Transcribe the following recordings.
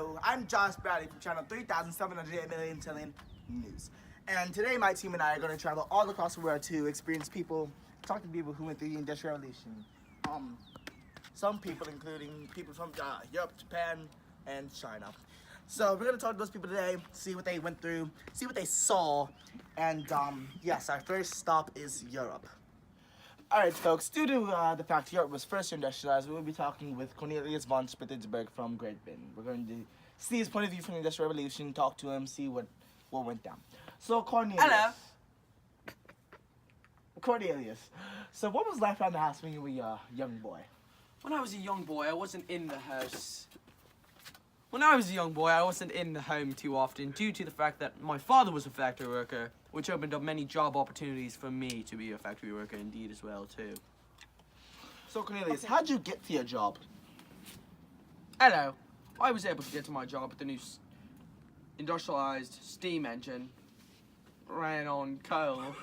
Hello, I'm Josh Bradley from channel 3,708 million trillion news. And today my team and I are going to travel all across the world to experience people, talk to people who went through the Industrial Revolution. Some people, including people from Europe, Japan, and China. So we're going to talk to those people today, see what they went through, see what they saw, and yes, our first stop is Europe. Alright folks, due to the fact Europe was first industrialized, we will be talking with Cornelius von Spitzberg from Great Britain. We're going to see his point of view from the Industrial Revolution, talk to him, see what went down. So Cornelius. Hello. Cornelius. So what was life around the house when you were a young boy? When I was a young boy, I wasn't in the house. When I was a young boy, I wasn't in the home too often due to the fact that my father was a factory worker, which opened up many job opportunities for me to be a factory worker indeed as well too. So Cornelius, how'd you get to your job? Hello. I was able to get to my job with the new industrialized steam engine ran on coal,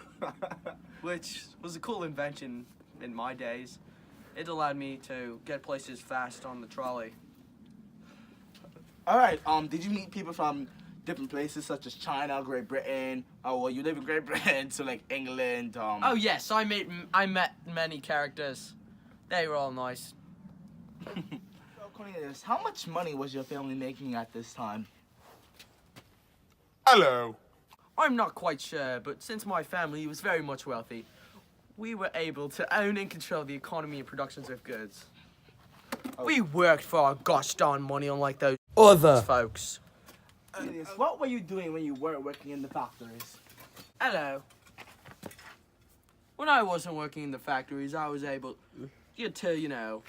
which was a cool invention in my days. It allowed me to get places fast on the trolley. Alright, did you meet people from different places such as China, Great Britain? Oh, well, you live in Great Britain, so like England, Oh yes, I met many characters. They were all nice. So Cornelius, how much money was your family making at this time? Hello. I'm not quite sure, but since my family was very much wealthy, we were able to own and control the economy and productions of goods. Oh. We worked for our gosh darn money, unlike those other folks. Cornelius, what were you doing when you weren't working in the factories? Hello. When I wasn't working in the factories, I was able to, you know,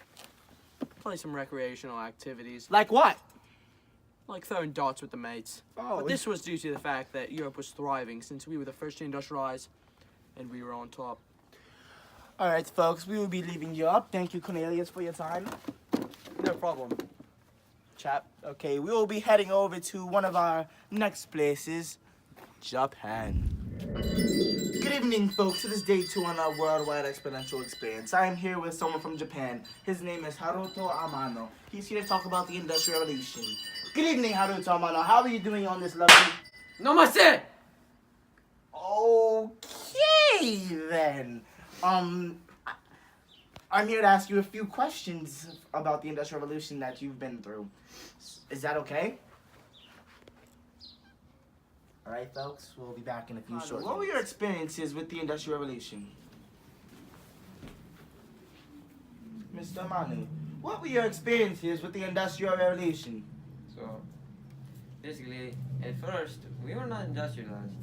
play some recreational activities. Like what? Like throwing darts with the mates. Oh, But this was due to the fact that Europe was thriving since we were the first to industrialize and we were on top. Alright folks, we will be leaving you up. Thank you Cornelius for your time. No problem. Chap. Okay, we will be heading over to one of our next places, Japan. Good evening folks, it is day 2 on our worldwide exponential experience. I am here with someone from Japan. His name is Haruto Amano. He's here to talk about the Industrial Revolution. Good evening Haruto Amano, how are you doing on this lovely... Namaste! Okay then. I'm here to ask you a few questions about the Industrial Revolution that you've been through. Is that okay? Alright folks, we'll be back in a few short minutes. What were your experiences with the Industrial Revolution? Mr. Manu, what were your experiences with the Industrial Revolution? So, basically, at first, we were not industrialized.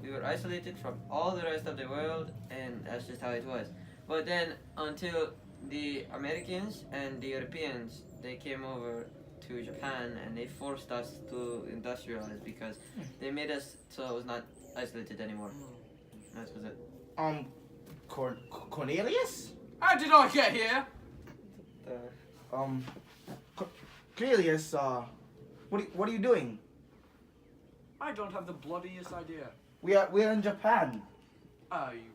We were isolated from all the rest of the world, and that's just how it was. But then, until the Americans and the Europeans, they came over to Japan, and they forced us to industrialize because they made us so it was not isolated anymore. That was it. Cornelius? How did I get here? Cornelius, what are you doing? I don't have the bloodiest idea. We're in Japan. Oh, you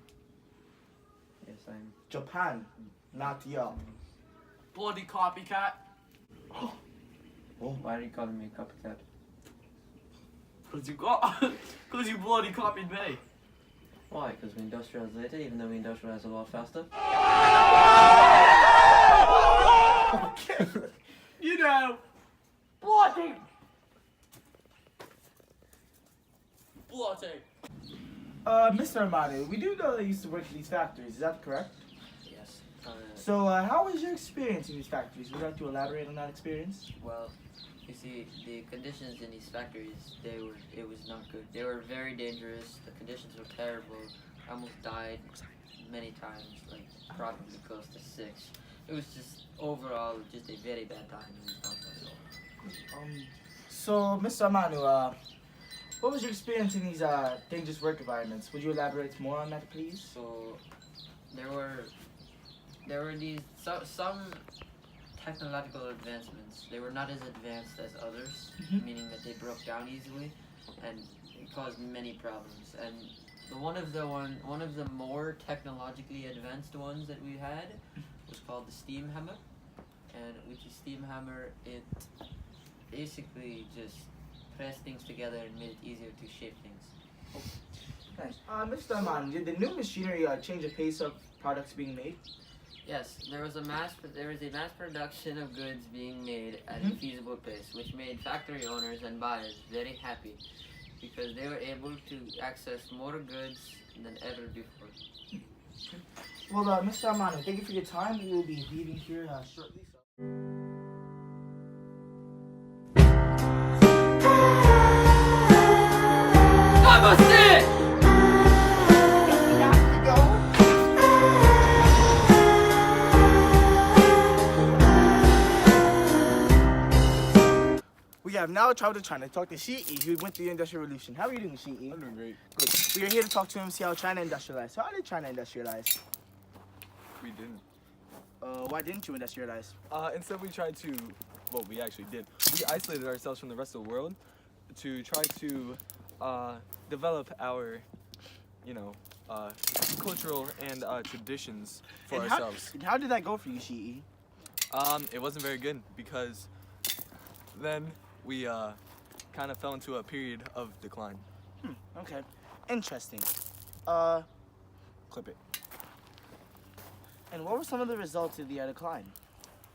Yes, I'm. Japan, not Europe. bloody copycat. Oh. Why are you calling me a copycat? Cause you bloody copied me. Why? Because we industrialized later, even though we industrialized a lot faster? Okay. You know, bloody. Mr. Amadu, we do know that you used to work in these factories, is that correct? Yes. So, how was your experience in these factories? Would you like to elaborate on that experience? Well, you see, the conditions in these factories, it was not good. They were very dangerous. The conditions were terrible. I almost died many times, like probably close to 6. It was just overall just a very bad time. It was not fun at all. So, Mr. Amanu, what was your experience in these dangerous work environments? Would you elaborate more on that, please? So there were these some technological advancements. They were not as advanced as others, meaning that they broke down easily and it caused many problems. And one of the more technologically advanced ones that we had was called the steam hammer, and with the steam hammer, basically just pressed things together and made it easier to shape things. Nice. Mr. Aman, did the new machinery change the pace of products being made? Yes, there was a mass production of goods being made at a feasible pace, which made factory owners and buyers very happy because they were able to access more goods than ever before. Well, Mr. Aman, thank you for your time. We will be leaving here shortly. So. Namaste! We have now traveled to China to talk to Skit, who went through the Industrial Revolution. How are you doing, Skit? I'm doing great. Good. We are here to talk to him, see how China industrialized. So how did China industrialize? We didn't. Why didn't you industrialize? Instead, we tried to, well, we actually did. We isolated ourselves from the rest of the world to try to develop our, cultural and traditions for And ourselves. How did that go for you, Skit? It wasn't very good because then we kind of fell into a period of decline. Okay. Interesting. Clip it. And what were some of the results of the decline?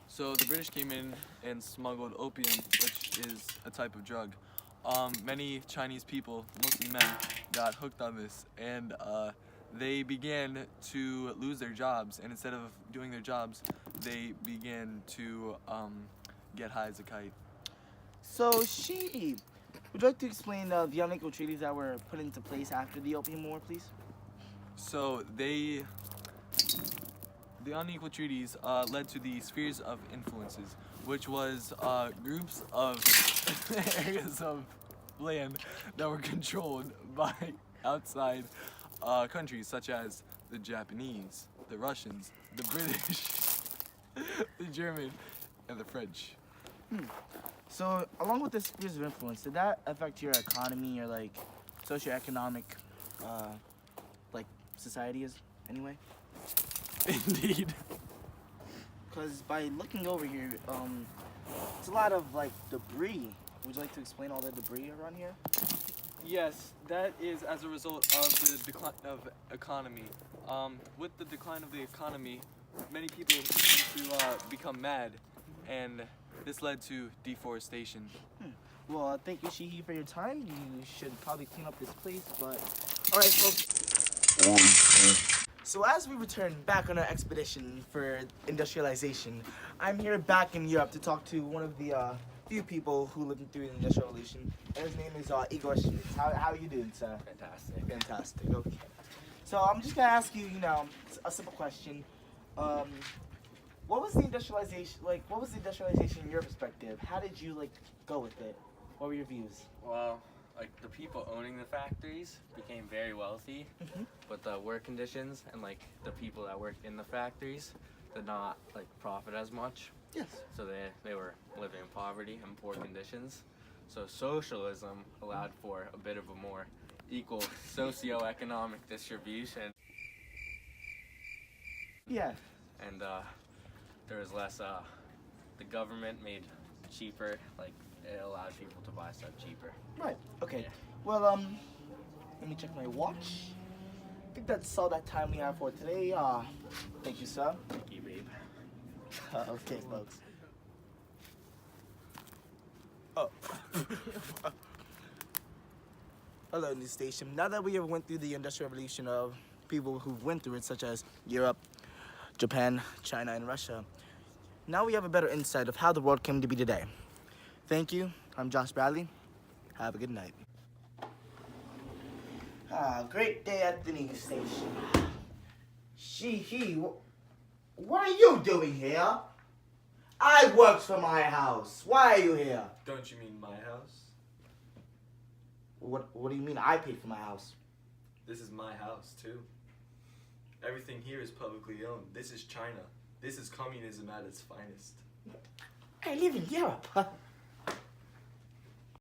So the British came in and smuggled opium, which is a type of drug. Many Chinese people, mostly men, got hooked on this, and they began to lose their jobs. And instead of doing their jobs, they began to get high as a kite. So, Skit, would you like to explain the unequal treaties that were put into place after the Opium War, please? So the unequal treaties led to the spheres of influences, which was groups of areas of land that were controlled by outside countries such as the Japanese, the Russians, the British, the German, and the French. So, along with the spheres of influence, did that affect your economy or like socioeconomic, society is anyway? Indeed. Because by looking over here, it's a lot of debris. Would you like to explain all the debris around here? Yes, that is as a result of the decline of economy. With the decline of the economy, many people began to become mad, and this led to deforestation. Well, thank you, Skit, for your time. You should probably clean up this place, but... Alright, folks. So as we return back on our expedition for industrialization, I'm here back in Europe to talk to one of the few people who lived through the Industrial Revolution. And his name is Igor Skit. How are you doing, sir? Fantastic. Fantastic, okay. So I'm just gonna ask you, a simple question. What was the industrialization in your perspective? How did you go with it? What were your views? Well, the people owning the factories became very wealthy with the work conditions, and the people that worked in the factories did not profit as much. Yes. So they were living in poverty and poor conditions. So socialism allowed for a bit of a more equal socio-economic distribution. Yeah. And there was less, the government made cheaper, it allowed people to buy stuff cheaper. Right. Okay. Yeah. Well, let me check my watch. I think that's all that time we have for today. Thank you, sir. Thank you, babe. Okay, folks. Oh. Hello, news station. Now that we have went through the Industrial Revolution of people who went through it, such as Europe, Japan, China, and Russia, now we have a better insight of how the world came to be today. Thank you. I'm Josh Bradley. Have a good night. Great day at the news station. What are you doing here? I work for my house. Why are you here? Don't you mean my house? What do you mean I paid for my house? This is my house, too. Everything here is publicly owned. This is China. This is communism at its finest. I live in Europe.